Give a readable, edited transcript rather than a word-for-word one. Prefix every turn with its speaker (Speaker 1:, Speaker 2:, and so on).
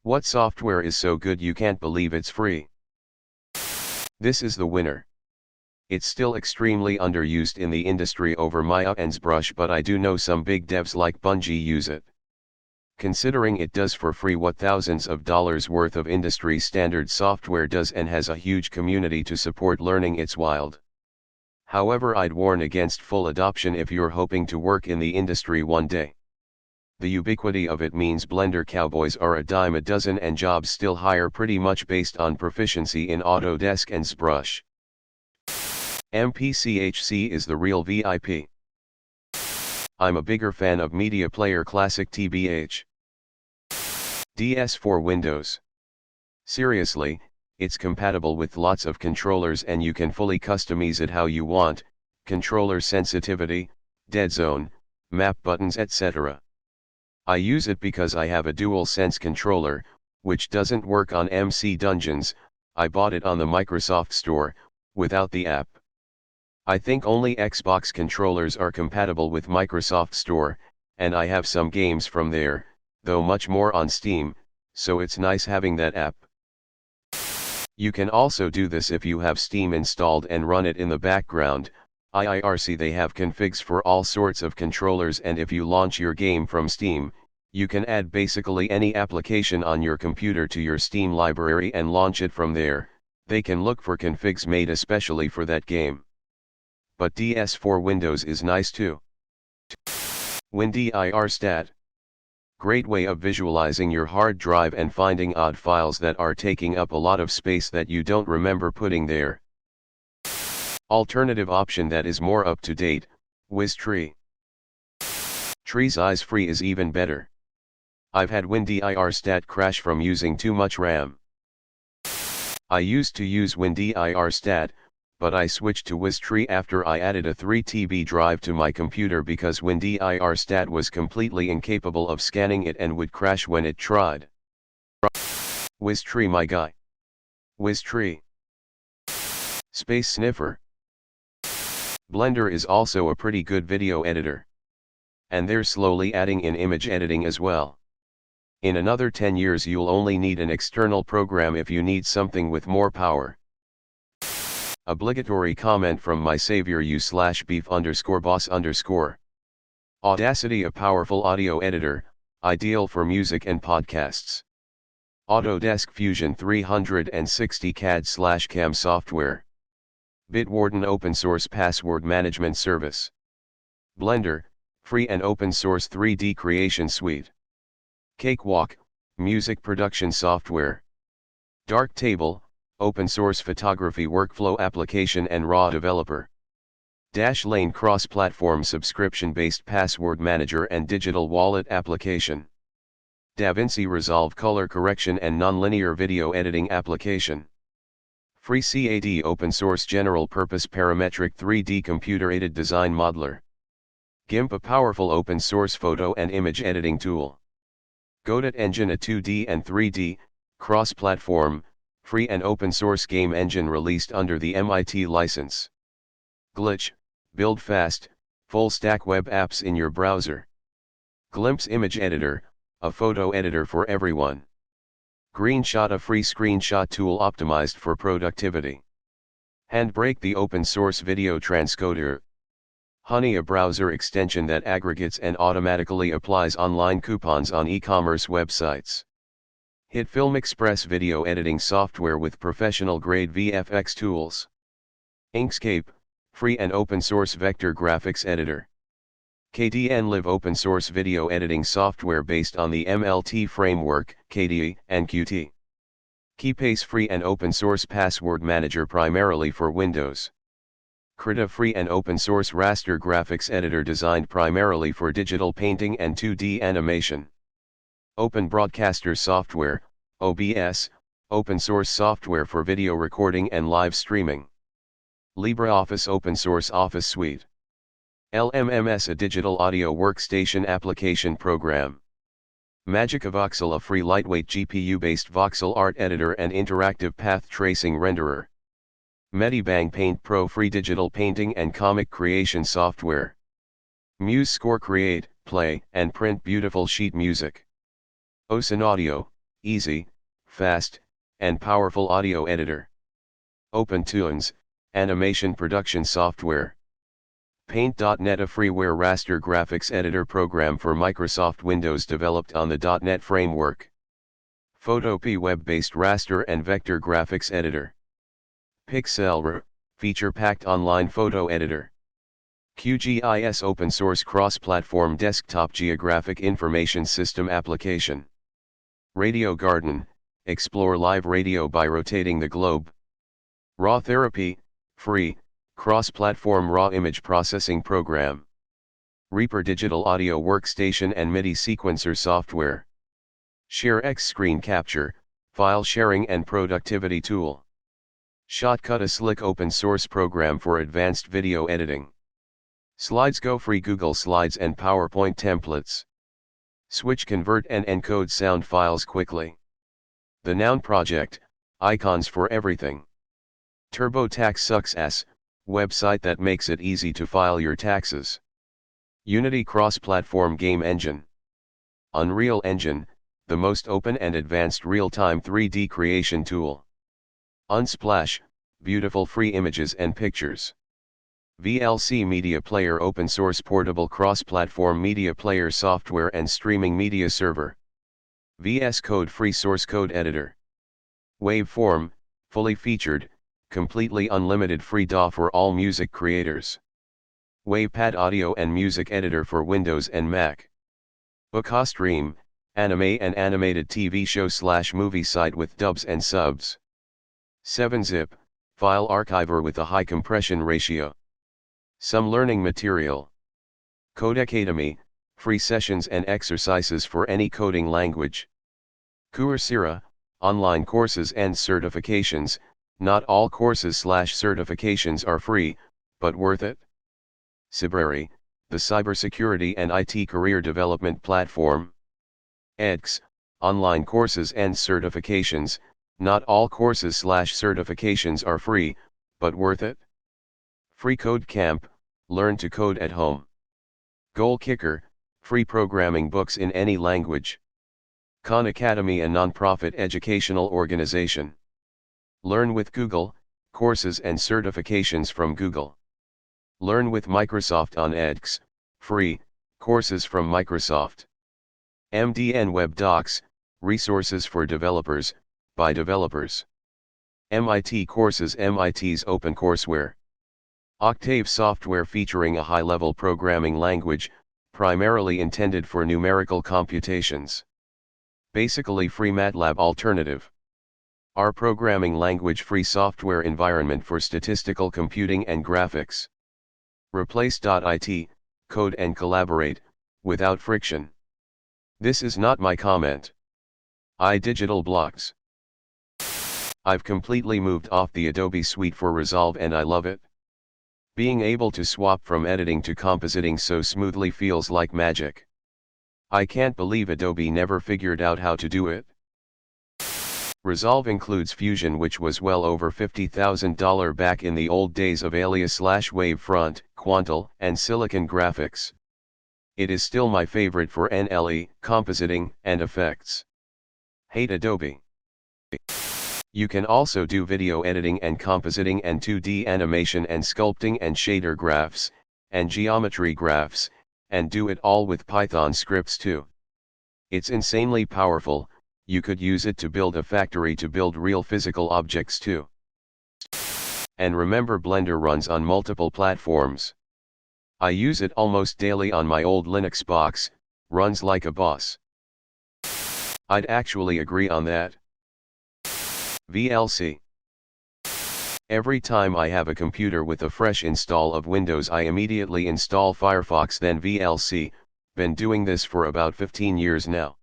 Speaker 1: What software is so good you can't believe it's free? This is the winner. It's still extremely underused in the industry over Maya and ZBrush, but I do know some big devs like Bungie use it. Considering it does for free what thousands of dollars worth of industry standard software does and has a huge community to support learning, it's wild. However, I'd warn against full adoption if you're hoping to work in the industry one day. The ubiquity of it means Blender cowboys are a dime a dozen and jobs still hire pretty much based on proficiency in Autodesk and ZBrush. MPCHC is the real VIP. I'm a bigger fan of Media Player Classic TBH. DS for Windows. Seriously, it's compatible with lots of controllers and you can fully customize it how you want, controller sensitivity, dead zone, map buttons, etc. I use it because I have a DualSense controller, which doesn't work on MC Dungeons. I bought it on the Microsoft Store, without the app. I think only Xbox controllers are compatible with Microsoft Store, and I have some games from there, though much more on Steam, so it's nice having that app. You can also do this if you have Steam installed and run it in the background. IRC they have configs for all sorts of controllers, and if you launch your game from Steam, you can add basically any application on your computer to your Steam library and launch it from there. They can look for configs made especially for that game. But DS for Windows is nice too. WinDIRStat. Great way of visualizing your hard drive and finding odd files that are taking up a lot of space that you don't remember putting there. Alternative option that is more up to date, WizTree. Tree's Eyes Free is even better. I've had WinDIRStat crash from using too much RAM. I used to use WinDIRStat, but I switched to WizTree after I added a 3 TB drive to my computer because WinDIRStat was completely incapable of scanning it and would crash when it tried. WizTree my guy. WizTree. Space Sniffer. Blender is also a pretty good video editor. And they're slowly adding in image editing as well. In another 10 years you'll only need an external program if you need something with more power. Obligatory comment from my savior u/beef_boss_. Audacity, a powerful audio editor, ideal for music and podcasts. Autodesk Fusion 360 CAD/CAM software. Bitwarden open source password management service. Blender, free and open source 3D creation suite. Cakewalk, music production software. Darktable, open source photography workflow application and raw developer. Dashlane cross-platform subscription-based password manager and digital wallet application. DaVinci Resolve color correction and nonlinear video editing application. FreeCAD open source general purpose parametric 3D computer-aided design modeler. GIMP, a powerful open source photo and image editing tool. Godot Engine, a 2D and 3D, cross-platform, free and open source game engine released under the MIT license. Glitch, build fast, full stack web apps in your browser. Glimpse image editor, a photo editor for everyone. Greenshot, a free screenshot tool optimized for productivity. Handbrake, the open source video transcoder. Honey, a browser extension that aggregates and automatically applies online coupons on e-commerce websites. HitFilm Express video editing software with professional-grade VFX tools. Inkscape, free and open-source vector graphics editor. KDNLive open source video editing software based on the MLT framework, KDE, and Qt. Keypace, free and open source password manager primarily for Windows. Krita, free and open source raster graphics editor designed primarily for digital painting and 2D animation. Open Broadcaster Software, OBS, open source software for video recording and live streaming. LibreOffice open source office suite. LMMS, a digital audio workstation application program. Magica Voxel, a free lightweight GPU-based voxel art editor and interactive path tracing renderer. Medibang Paint Pro, free digital painting and comic creation software. MuseScore, create, play, and print beautiful sheet music. Ocean Audio, easy, fast, and powerful audio editor. OpenTunes, animation production software. Paint.net, a freeware raster graphics editor program for Microsoft Windows developed on the .NET framework. Photopea, web-based raster and vector graphics editor. Pixelr, feature-packed online photo editor. QGIS, open source cross-platform desktop geographic information system application. Radio Garden, explore live radio by rotating the globe. Raw Therapy, free, cross-platform raw image processing program. Reaper, digital audio workstation and MIDI sequencer software. ShareX, screen capture, file sharing and productivity tool. Shotcut, a slick open source program for advanced video editing. SlidesGo, free Google Slides and PowerPoint templates. Switch, convert and encode sound files quickly. The Noun Project, icons for everything. TurboTax Success, website that makes it easy to file your taxes. Unity, cross-platform game engine. Unreal Engine, the most open and advanced real-time 3D creation tool. Unsplash, beautiful free images and pictures. VLC Media Player, open source portable cross-platform media player software and streaming media server. VS Code, free source code editor. Waveform, fully featured, completely unlimited free DAW for all music creators. WavePad, audio and music editor for Windows and Mac. BookStream, anime and animated TV show / movie site with dubs and subs. 7-zip, file archiver with a high compression ratio. Some learning material. Codecademy, free sessions and exercises for any coding language. Coursera, online courses and certifications. Not all courses / certifications are free, but worth it. Cybrary, the cybersecurity and IT career development platform. edX, online courses and certifications. Not all courses / certifications are free, but worth it. Free Code Camp, learn to code at home. Goal Kicker, free programming books in any language. Khan Academy, a non-profit educational organization. Learn with Google, courses and certifications from Google. Learn with Microsoft on edX, free, courses from Microsoft. MDN Web Docs, resources for developers, by developers. MIT Courses, MIT's OpenCourseWare. Octave software featuring a high-level programming language, primarily intended for numerical computations. Basically free MATLAB alternative. R programming language, free software environment for statistical computing and graphics. Replace.it, code and collaborate, without friction. This is not my comment. iDigital Blocks. I've completely moved off the Adobe suite for Resolve and I love it. Being able to swap from editing to compositing so smoothly feels like magic. I can't believe Adobe never figured out how to do it. Resolve includes Fusion, which was well over $50,000 back in the old days of Alias / Wavefront, Quantal, and Silicon Graphics. It is still my favorite for NLE, compositing, and effects. Hate Adobe. You can also do video editing and compositing and 2D animation and sculpting and shader graphs, and geometry graphs, and do it all with Python scripts too. It's insanely powerful. You could use it to build a factory to build real physical objects too. And remember, Blender runs on multiple platforms. I use it almost daily on my old Linux box, runs like a boss. I'd actually agree on that. VLC. Every time I have a computer with a fresh install of Windows, I immediately install Firefox, then VLC. Been doing this for about 15 years now.